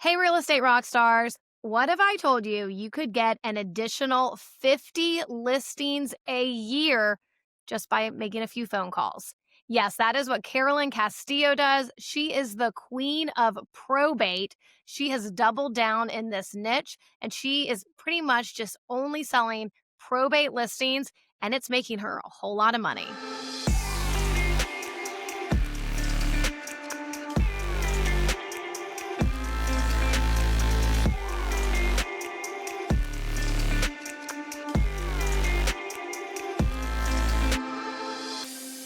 Hey, Real Estate Rockstars. What if I told you you could get an additional 50 listings a year just by making a few phone calls? Yes, that is what Carolynn Castillo does. She is the queen of probate. She has doubled down in this niche and she is pretty much just only selling probate listings, and it's making her a whole lot of money.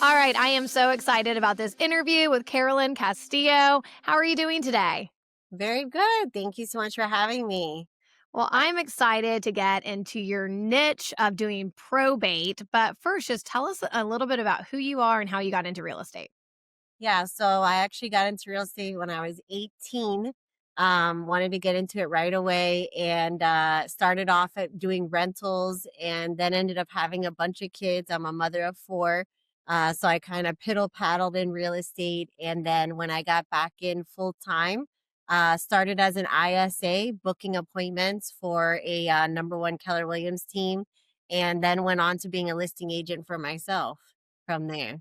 All right, I am so excited about this interview with Carolynn Castillo. How are you doing today? Very good. Thank you so much for having me. Well, I'm excited to get into your niche of doing probate, but first, just tell us a little bit about who you are and how you got into real estate. Yeah, so I actually got into real estate when I was 18. Wanted to get into it right away and started off at doing rentals and then ended up having a bunch of kids. I'm a mother of four. So I kind of piddle paddled in real estate. And then when I got back in full time, started as an ISA, booking appointments for a number one Keller Williams team, and then went on to being a listing agent for myself from there.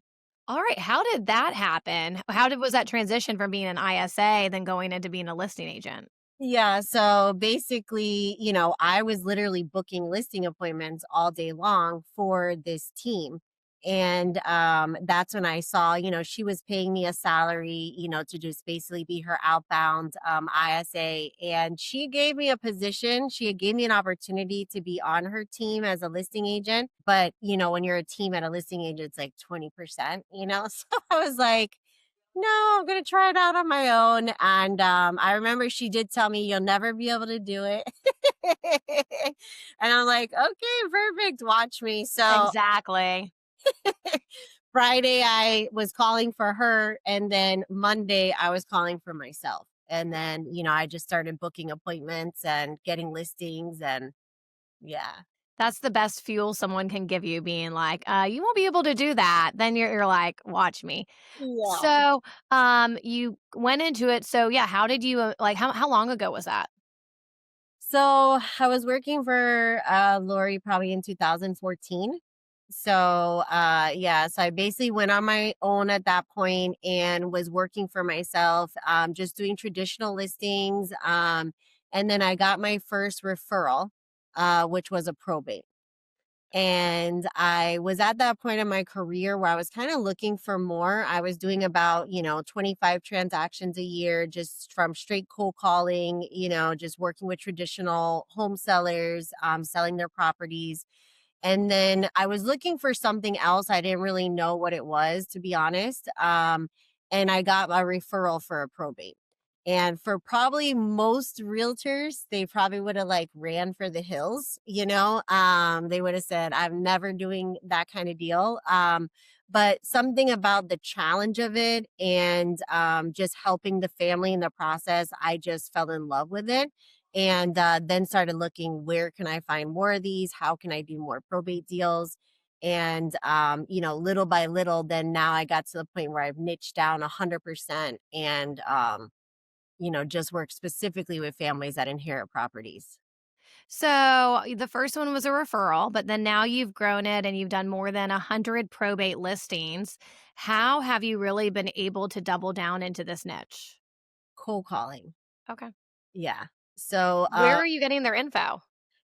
All right, how did that happen? How did was that transition from being an ISA then going into being a listing agent? Yeah, so basically, I was literally booking listing appointments all day long for this team. And that's when I saw, she was paying me a salary, to just basically be her outbound ISA. And she gave me a position. She gave me an opportunity to be on her team as a listing agent. But, when you're a team at a listing agent, it's like 20%, So I was like, no, I'm gonna try it out on my own. And I remember she did tell me you'll never be able to do it. And I'm like, okay, perfect. Watch me. So Exactly. Friday I was calling for her, and then Monday I was calling for myself. And then, I just started booking appointments and getting listings and yeah. That's the best fuel someone can give you, being like, you won't be able to do that. Then you're like, watch me. Yeah. So, you went into it. So yeah, how did you like how long ago was that? So I was working for Lori probably in 2014. So yeah, so I basically went on my own at that point and was working for myself, just doing traditional listings. And then I got my first referral, which was a probate. And I was at that point in my career where I was kind of looking for more. I was doing about, 25 transactions a year just from straight cold calling, just working with traditional home sellers, selling their properties. And then I was looking for something else. I didn't really know what it was, to be honest. And I got a referral for a probate. And for probably most realtors, they probably would have like ran for the hills, They would have said, I'm never doing that kind of deal. But something about the challenge of it and just helping the family in the process, I just fell in love with it. And then started looking, where can I find more of these? How can I do more probate deals? And little by little, then now I got to the point where I've niched down 100% and just work specifically with families that inherit properties. So the first one was a referral, but then now you've grown it and you've done more than 100 probate listings. How have you really been able to double down into this niche? Cold calling. Okay. Yeah. So Where are you getting their info?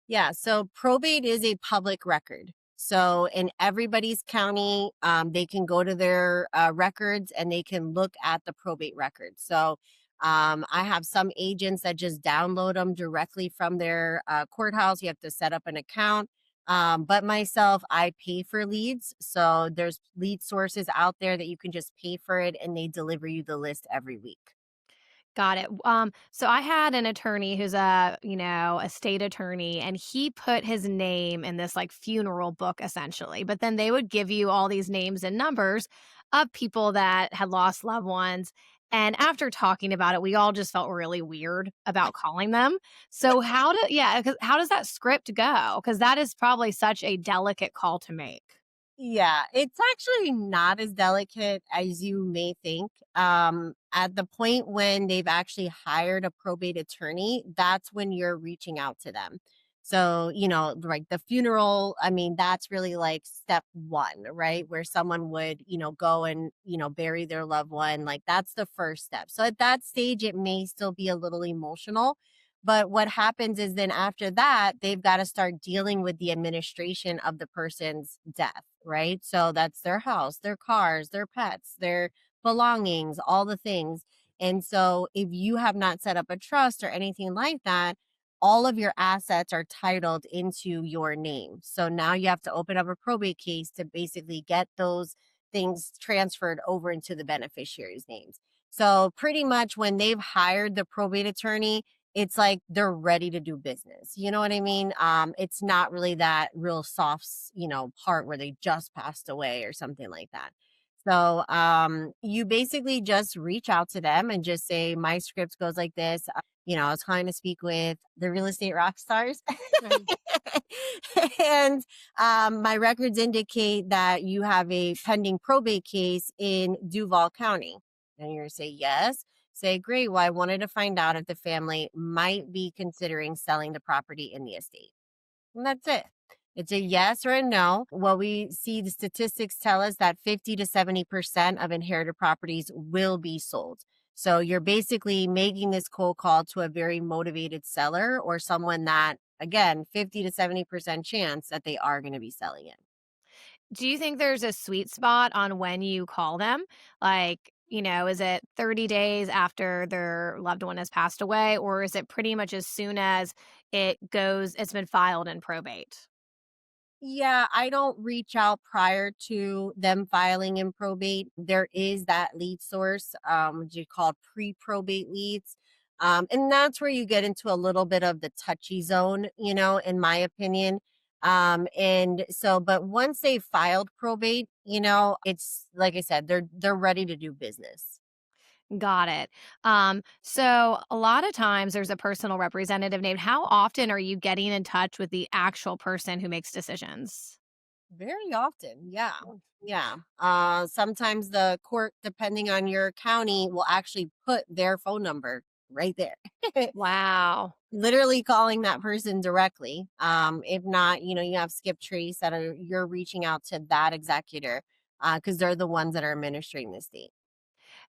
yeah, so probate is a public record. So in everybody's county, they can go to their records and they can look at the probate records. So I have some agents that just download them directly from their courthouse. You have to set up an account. But myself, I pay for leads. So there's lead sources out there that you can just pay for it and they deliver you the list every week. Got it. So I had an attorney who's a state attorney, and he put his name in this like funeral book essentially. But then they would give you all these names and numbers of people that had lost loved ones. And after talking about it, we all just felt really weird about calling them. So how does that script go? Because that is probably such a delicate call to make. Yeah, it's actually not as delicate as you may think. At the point when they've actually hired a probate attorney, that's when you're reaching out to them. So, like the funeral, I mean, that's really like step one, right? Where someone would, go and, bury their loved one. Like that's the first step. So at that stage, it may still be a little emotional. But what happens is then after that, they've got to start dealing with the administration of the person's death, right? So that's their house, their cars, their pets, their belongings, all the things. And so if you have not set up a trust or anything like that, all of your assets are titled into your name. So now you have to open up a probate case to basically get those things transferred over into the beneficiaries' names. So pretty much when they've hired the probate attorney, it's like they're ready to do business. You know what I mean? It's not really that real soft, part where they just passed away or something like that. So you basically just reach out to them and just say, my script goes like this. I was calling to speak with the Real Estate Rockstars. Right. And my records indicate that you have a pending probate case in Duval County. And you're going to say, yes. Say, great. Well, I wanted to find out if the family might be considering selling the property in the estate. And that's it. It's a yes or a no. What we see, the statistics tell us that 50 to 70% of inherited properties will be sold. So you're basically making this cold call to a very motivated seller or someone that, again, 50 to 70% chance that they are going to be selling it. Do you think there's a sweet spot on when you call them? Like, is it 30 days after their loved one has passed away, or is it pretty much as soon as it's been filed in probate? Yeah, I don't reach out prior to them filing in probate. There is that lead source, which you call pre-probate leads. And that's where you get into a little bit of the touchy zone, in my opinion. And so, but once they filed probate, it's like I said, they're ready to do business. Got it. So a lot of times there's a personal representative named. How often are you getting in touch with the actual person who makes decisions? Very often, yeah. Yeah. Sometimes the court, depending on your county, will actually put their phone number right there. Wow. Literally calling that person directly. If not, you have skip trees that are you're reaching out to that executor because they're the ones that are administering the state.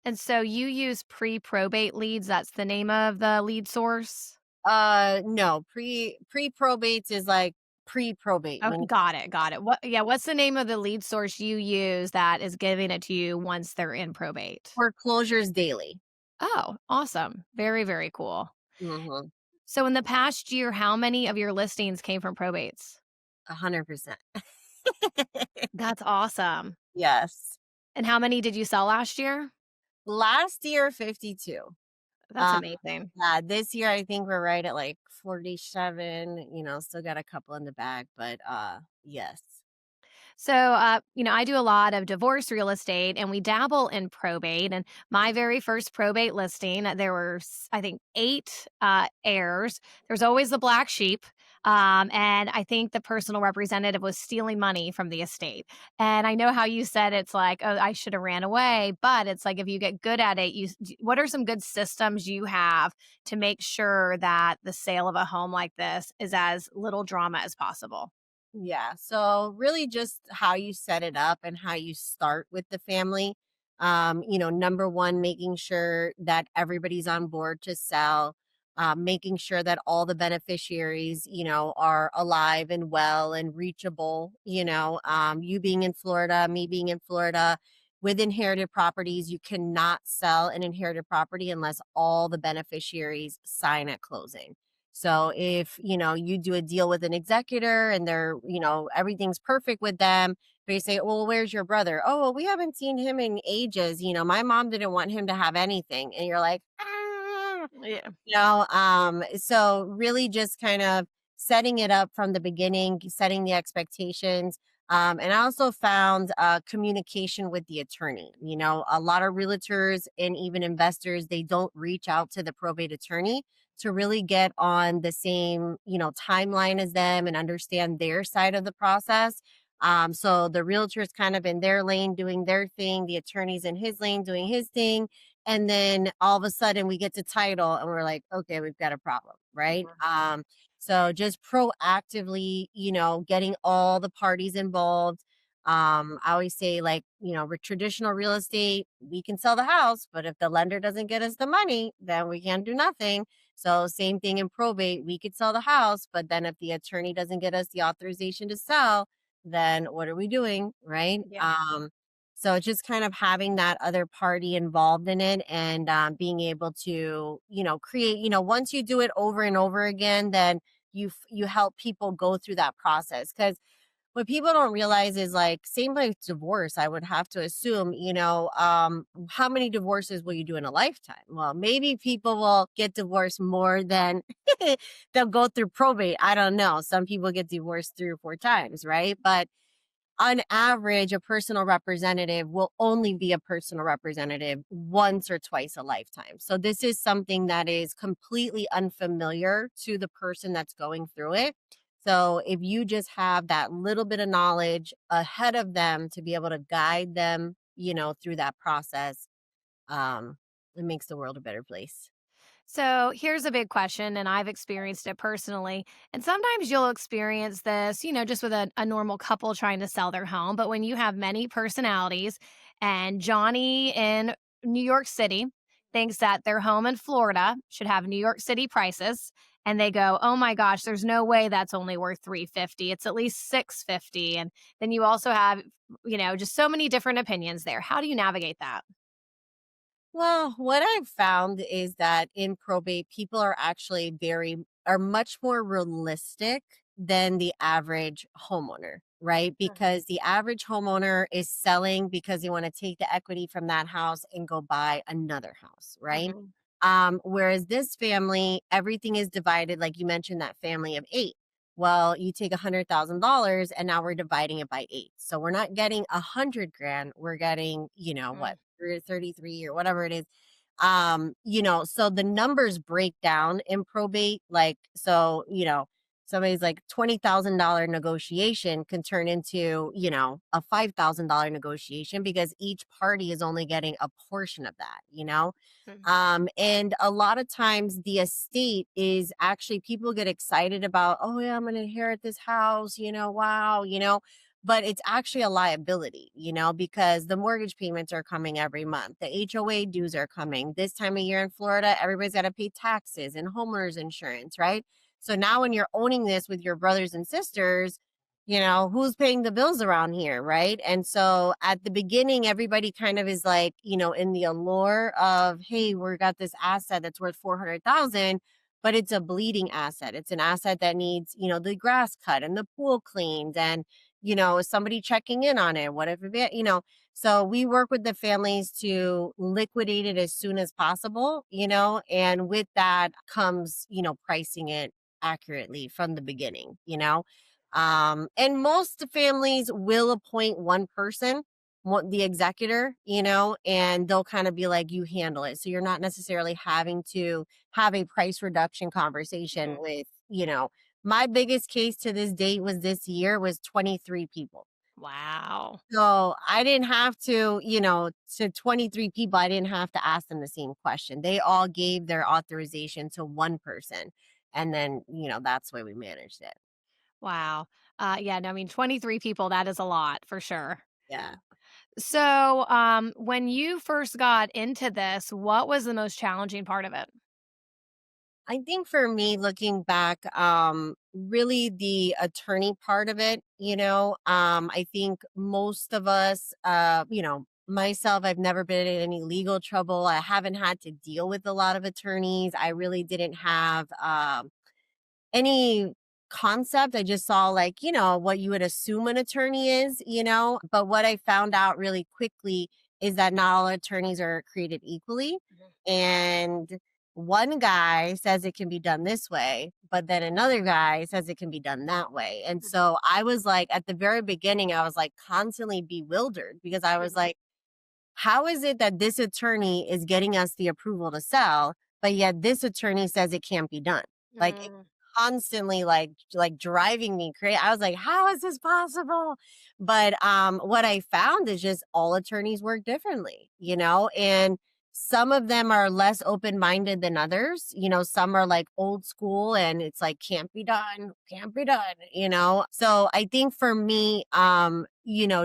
And so you use pre-probate leads. That's the name of the lead source? No, pre probates is like pre probate Oh, when got it, got it. What's the name of the lead source you use that is giving it to you once they're in probate? foreclosures daily. Oh, awesome. Very, very cool. Mm-hmm. So in the past year, how many of your listings came from probates? 100%. That's awesome. Yes. And how many did you sell last year? Last year, 52. That's Um, amazing. yeah, this year I think we're right at like 47, still got a couple in the bag, but yes. So, I do a lot of divorce real estate and we dabble in probate. And my very first probate listing, there were, I think, eight heirs. There's always the black sheep. And I think the personal representative was stealing money from the estate. And I know how you said it's like, oh, I should have ran away. But it's like, if you get good at it, what are some good systems you have to make sure that the sale of a home like this is as little drama as possible? Yeah. So really just how you set it up and how you start with the family. Number one, making sure that everybody's on board to sell, making sure that all the beneficiaries, are alive and well and reachable, you being in Florida, me being in Florida. With inherited properties, you cannot sell an inherited property unless all the beneficiaries sign at closing. So if, you do a deal with an executor and they're, everything's perfect with them, but you say, well, where's your brother? Oh, well, we haven't seen him in ages. My mom didn't want him to have anything. And you're like, ah, Yeah. so really just kind of setting it up from the beginning, setting the expectations. And I also found communication with the attorney. A lot of realtors and even investors, they don't reach out to the probate attorney to really get on the same, timeline as them and understand their side of the process. So the realtor's kind of in their lane doing their thing, the attorney's in his lane doing his thing. And then all of a sudden we get to title and we're like, okay, we've got a problem, right? Mhm. So just proactively, getting all the parties involved. I always say, like, with traditional real estate, we can sell the house, but if the lender doesn't get us the money, then we can't do nothing. So same thing in probate, we could sell the house, but then if the attorney doesn't get us the authorization to sell, then what are we doing, right? Yeah. So it's just kind of having that other party involved in it, and being able to, create, once you do it over and over again, then you help people go through that process. Because what people don't realize is, like, same like divorce, I would have to assume, how many divorces will you do in a lifetime? Well, maybe people will get divorced more than they'll go through probate. I don't know. Some people get divorced 3 or 4 times, right? But on average, a personal representative will only be a personal representative once or twice a lifetime. So this is something that is completely unfamiliar to the person that's going through it. So if you just have that little bit of knowledge ahead of them to be able to guide them, through that process, it makes the world a better place. So here's a big question, and I've experienced it personally. And sometimes you'll experience this, just with a normal couple trying to sell their home. But when you have many personalities, and Johnny in New York City thinks that their home in Florida should have New York City prices, and they go, "Oh my gosh, there's no way that's only worth 350. It's at least 650." And then you also have, just so many different opinions there. How do you navigate that? Well, what I've found is that in probate, people are much more realistic than the average homeowner, right? Because the average homeowner is selling because they want to take the equity from that house and go buy another house, right? Mhm. Whereas this family, everything is divided, like you mentioned, that family of 8. Well, you take $100,000 and now we're dividing it by 8. So we're not getting 100 grand. We're getting, what, 33 or whatever it is. So the numbers break down in probate. Like, so, somebody's like $20,000 negotiation can turn into, a $5,000 negotiation because each party is only getting a portion of that, Mhm. and a lot of times the estate is actually, people get excited about, oh yeah, I'm going to inherit this house, wow, but it's actually a liability, because the mortgage payments are coming every month. The HOA dues are coming. This time of year in Florida, everybody's got to pay taxes and homeowners insurance, right? So now when you're owning this with your brothers and sisters, who's paying the bills around here, right? And so at the beginning, everybody kind of is like, in the allure of, hey, we got this asset that's worth 400,000, but it's a bleeding asset. It's an asset that needs, the grass cut and the pool cleaned, and, is somebody checking in on it? What if, so we work with the families to liquidate it as soon as possible, and with that comes, pricing it accurately from the beginning, and most families will appoint one person, the executor, and they'll kind of be like, you handle it. So you're not necessarily having to have a price reduction conversation Mhm. with, my biggest case to this date was this year was 23 people. Wow. So I didn't have to, to 23 people, I didn't have to ask them the same question. They all gave their authorization to one person. And then, that's the way we managed it. Wow. Yeah, no, I mean, 23 people, that is a lot for sure. Yeah. So, when you first got into this, what was the most challenging part of it? I think for me, looking back, really the attorney part of it, I think most of us, myself, I've never been in any legal trouble. I haven't had to deal with a lot of attorneys. I really didn't have, any concept. I just saw, like, what you would assume an attorney is, but what I found out really quickly is that not all attorneys are created equally. Mhm. And one guy says it can be done this way, but then another guy says it can be done that way. And Mhm. so I was like, at the very beginning, I was like constantly bewildered because I was Mhm. like, how is it that this attorney is getting us the approval to sell, but yet this attorney says it can't be done? Like, it Mm. constantly like driving me crazy. I was like, how is this possible? But what I found is just all attorneys work differently, and Some of them are less open-minded than others. Some are like old school and it's like, can't be done, can't be done. So I think for me,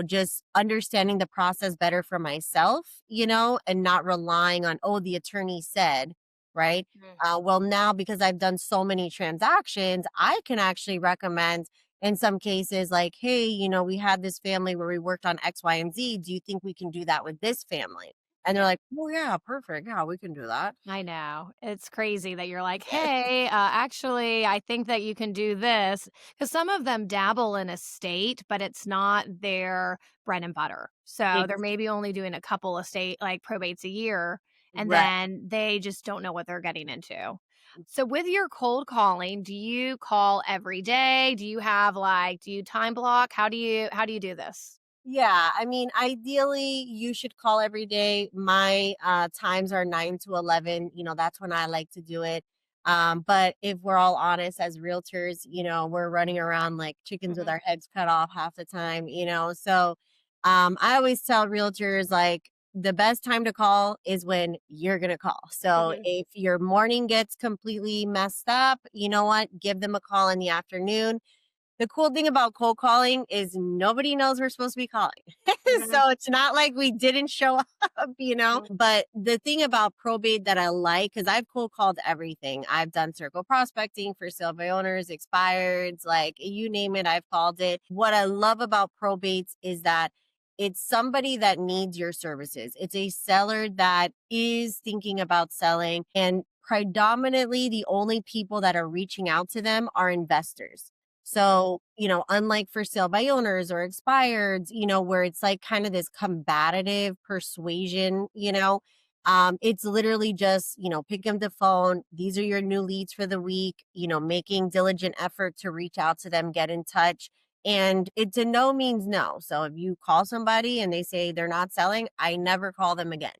just understanding the process better for myself, and not relying on, oh, the attorney said, right? Mhm. Well, now because I've done so many transactions, I can actually recommend in some cases, like, hey, we had this family where we worked on X, Y, and Z. Do you think we can do that with this family? And they're like, "Oh, yeah, perfect. Yeah, we can do that." I know. It's crazy that you're like, "Hey, actually, I think that you can do this," because some of them dabble in estate, but it's not their bread and butter. So, they're Ex maybe only doing a couple estate, like, probates a year, and Right. then they just don't know what they're getting into. So, with your cold calling, do you call every day? Do you have, like do you time block? How do you do this? Yeah, I mean, ideally, you should call every day. My times are 9 to 11. That's when I like to do it. But if we're all honest as realtors, we're running around like chickens with Mhm, our heads cut off half the time. So I always tell realtors, like, the best time to call is when you're going to call. So mhm, if your morning gets completely messed up, you know what? Give them a call in the afternoon. The cool thing about cold calling is nobody knows we're supposed to be calling. mhm, So it's not like we didn't show up. mhm, But the thing about probate that I like, because I've cold called everything. I've done circle prospecting for sale by owners, expireds, like you name it, I've called it. What I love about probates is that it's somebody that needs your services. It's a seller that is thinking about selling, and predominantly the only people that are reaching out to them are investors. mhm, So, unlike for sale by owners or expireds, where it's like kind of this combative persuasion, it's literally just, pick up the phone. These are your new leads for the week, making diligent effort to reach out to them, get in touch. And it's a no means no. So if you call somebody and they say they're not selling, I never call them again.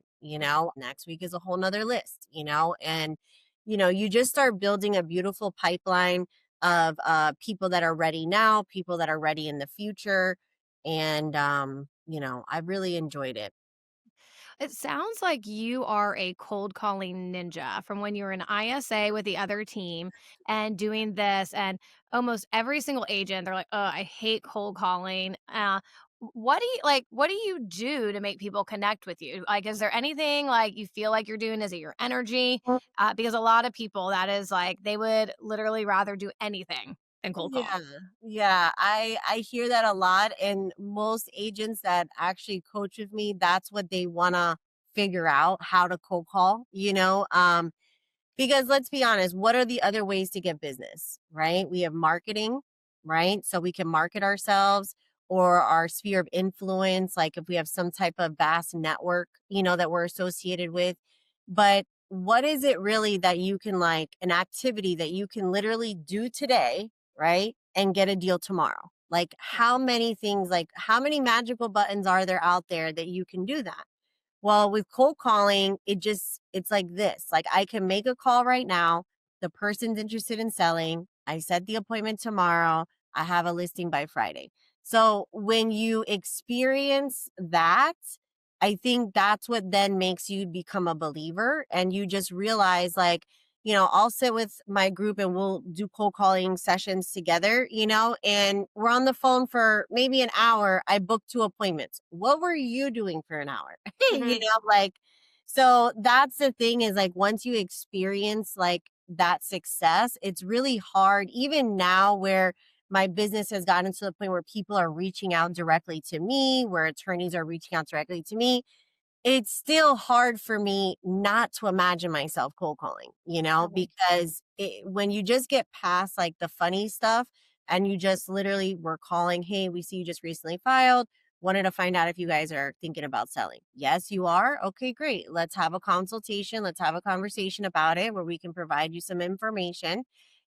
Next week is a whole nother list. And, you just start building a beautiful pipeline of people that are ready now, people that are ready in the future. And, I really enjoyed it. It sounds like you are a cold calling ninja from when you were in ISA with the other team and doing this. And almost every single agent, they're like, "Oh, I hate cold calling." What do you like? What do you do to make people connect with you? Like, is there anything like you feel like you're doing? Is it your energy? Because a lot of people, that is like they would literally rather do anything than cold call. Yeah, yeah, I hear that a lot, and most agents that actually coach with me, that's what they wanna figure out, how to cold call. Because let's be honest, what are the other ways to get business, right? We have marketing, right? So we can market ourselves or our sphere of influence, like if we have some type of vast network, that we're associated with. But what is it really that you can, like, an activity that you can literally do today, right? And get a deal tomorrow? Like, how many things, like, how many magical buttons are there out there that you can do that? Well, with cold calling, it's like this. Like, I can make a call right now. The person's interested in selling. I set the appointment tomorrow. I have a listing by Friday. So when you experience that, I think that's what then makes you become a believer, and you just realize, like, I'll sit with my group and we'll do cold calling sessions together, and we're on the phone for maybe an hour. I booked 2 appointments. What were you doing for an hour? Mhm, Like, so that's the thing, is like, once you experience like that success, it's really hard, even now where my business has gotten to the point where people are reaching out directly to me, where attorneys are reaching out directly to me. It's still hard for me not to imagine myself cold calling, mhm. because when you just get past like the funny stuff and you just literally were calling, hey, we see you just recently filed. Wanted to find out if you guys are thinking about selling. Yes, you are. Okay, great. Let's have a consultation. Let's have a conversation about it where we can provide you some information.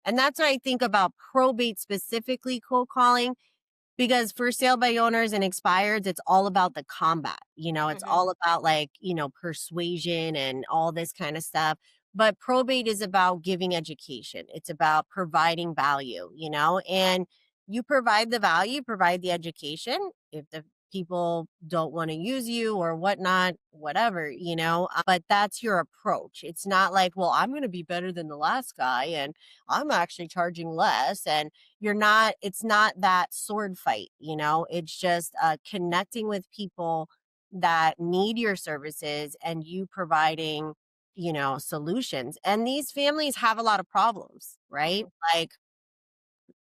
And that's what I think about probate, specifically cold calling, because for sale by owners and expireds, it's all about the combat. It's Mhm. all about, like, persuasion and all this kind of stuff. But probate is about giving education. It's about providing value, and you provide the value, provide the education. If the people don't want to use you or whatnot, whatever, but that's your approach. It's not like, well, I'm going to be better than the last guy and I'm actually charging less. And it's not that sword fight, it's just connecting with people that need your services and you providing, solutions. And these families have a lot of problems, right? Mhm. Like,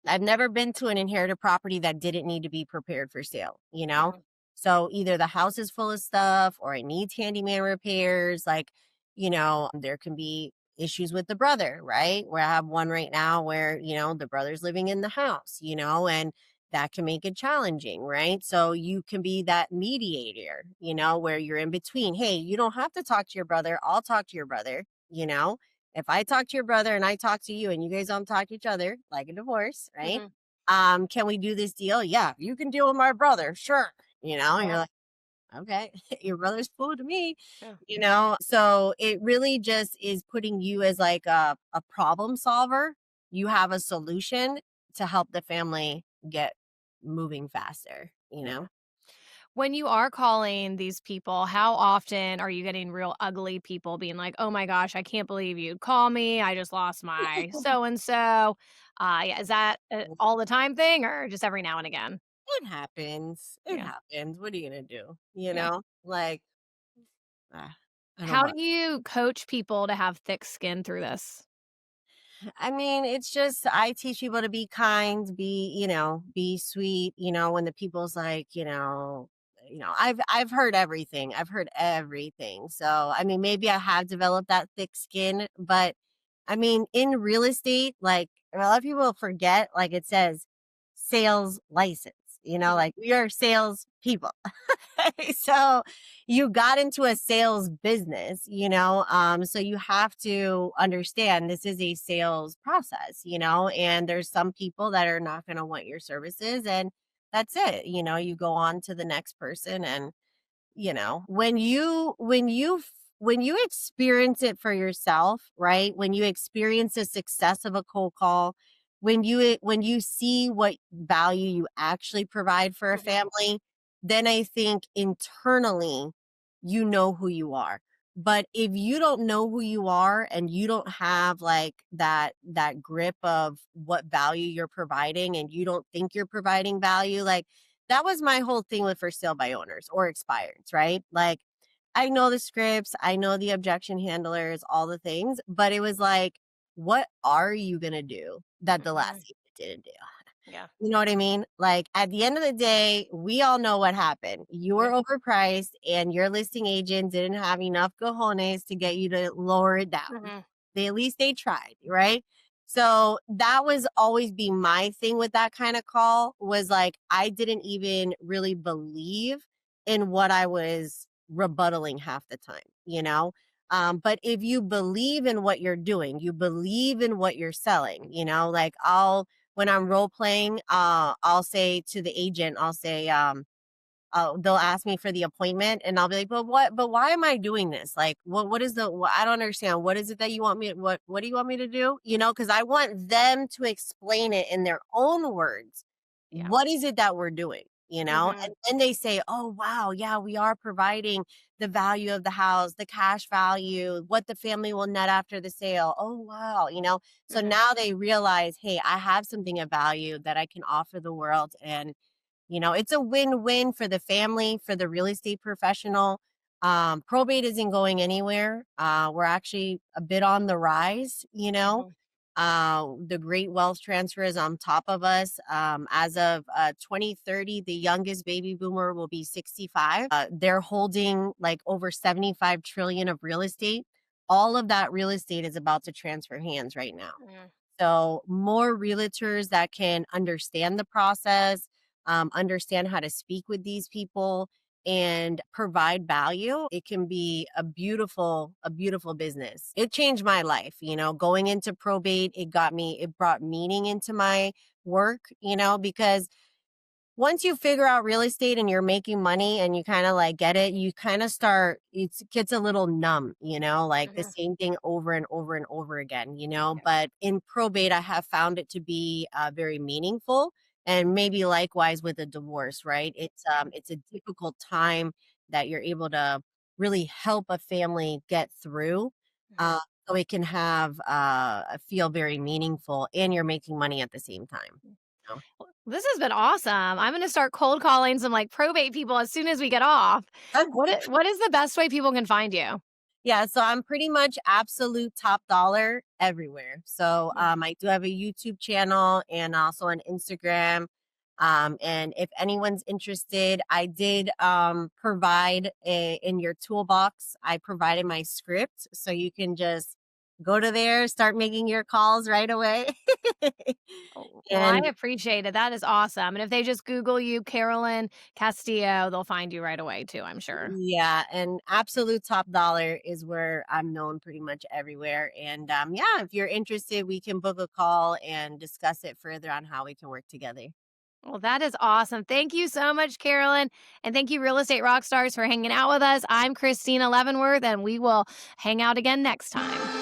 I've never been to an inherited property that didn't need to be prepared for sale, Mhm. So either the house is full of stuff or it needs handyman repairs. Like, there can be issues with the brother, right? Where I have one right now where, the brother's living in the house, and that can make it challenging, right? So you can be that mediator, where you're in between. Hey, you don't have to talk to your brother. I'll talk to your brother, if I talk to your brother and I talk to you and you guys don't talk to each other, like a divorce, right? Mhm. Can we do this deal? Yeah, you can deal with my brother, sure. And you're Yeah. like, okay, your brother's cool to me, Yeah. So it really just is putting you as like a problem solver. You have a solution to help the family get moving faster. Yeah. When you are calling these people, how often are you getting real ugly people being like, "Oh my gosh, I can't believe you'd call me. I just lost my so and so." Yeah, is that a all the time thing or just every now and again? It happens. It Yeah. happens. What are you gonna do? Yeah. Like, ah, I don't How bother. do you coach people to have thick skin through this? I mean, it's just I teach people to be kind, be sweet, when the people's like, I've heard everything. I've heard everything. So, I mean, maybe I have developed that thick skin, but I mean, in real estate, like a lot of people forget, like it says sales license, Mhm. like we are sales people. So you got into a sales business, so you have to understand this is a sales process, and there's some people that are not going to want your services and that's it. You go on to the next person and when you experience it for yourself, right? When you experience the success of a cold call, when you see what value you actually provide for a Mhm. family, then I think internally you know who you are. But if you don't know who you are and you don't have like that grip of what value you're providing and you don't think you're providing value, like that was my whole thing with for sale by owners or expireds, right? Like I know the scripts, I know the objection handlers, all the things, but it was like, what are you going to do that the Mhm. last agent didn't do? Yeah. You know what I mean? Like at the end of the day, we all know what happened. You were Yeah. overpriced and your listing agent didn't have enough cojones to get you to lower it down. Mhm. At least they tried, right? So that was always be my thing with that kind of call was like I didn't even really believe in what I was rebuttaling half the time. But if you believe in what you're doing, you believe in what you're selling, like when I'm role playing, I'll say to the agent, I'll say, they'll ask me for the appointment and I'll be like, but why am I doing this? Like, I don't understand. What is it that you want me, what do you want me to do? Cause I want them to explain it in their own words. Yeah. What is it that we're doing? Mhm. And then they say, oh, wow. Yeah, we are providing the value of the house, the cash value, what the family will net after the sale. Oh, wow. So Mhm. now they realize, hey, I have something of value that I can offer the world. And it's a win-win for the family, for the real estate professional. Probate isn't going anywhere. We're actually a bit on the rise, Mhm. the great wealth transfer is on top of us. As of 2030, the youngest baby boomer will be 65. They're holding like over 75 trillion of real estate. All of that real estate is about to transfer hands right now. Mhm. So more realtors that can understand the process, understand how to speak with these people and provide value, it can be a beautiful business. It changed my life, going into probate, it brought meaning into my work, because once you figure out real estate and you're making money and you kind of like get it, you kind of start, it gets a little numb, like the Mhm. same thing over and over and over again, Yeah. but in probate, I have found it to be very meaningful And maybe likewise with a divorce, right? It's a difficult time that you're able to really help a family get through, Mhm. uh, so it can have feel very meaningful, and you're making money at the same time. You know? Well, this has been awesome. I'm gonna start cold calling some, like, probate people as soon as we get off. What is the best way people can find you? Yeah, so I'm pretty much absolute top dollar everywhere. So Mm. I do have a YouTube channel and also an Instagram. And if anyone's interested, I did provide in your toolbox, I provided my script. So you can just go to there, start making your calls right away. Oh, well, I And appreciate it. That is awesome. And if they just Google you, Carolyn Castillo, they'll find you right away too, I'm sure. yeah, and absolute top dollar is where I'm known pretty much everywhere. And yeah, if you're interested, we can book a call and discuss it further on how we can work together. Well, that is awesome. Thank you so much, Carolyn. And thank you, Real Estate Rockstars, for hanging out with us. I'm Christina Leavenworth, and we will hang out again next time.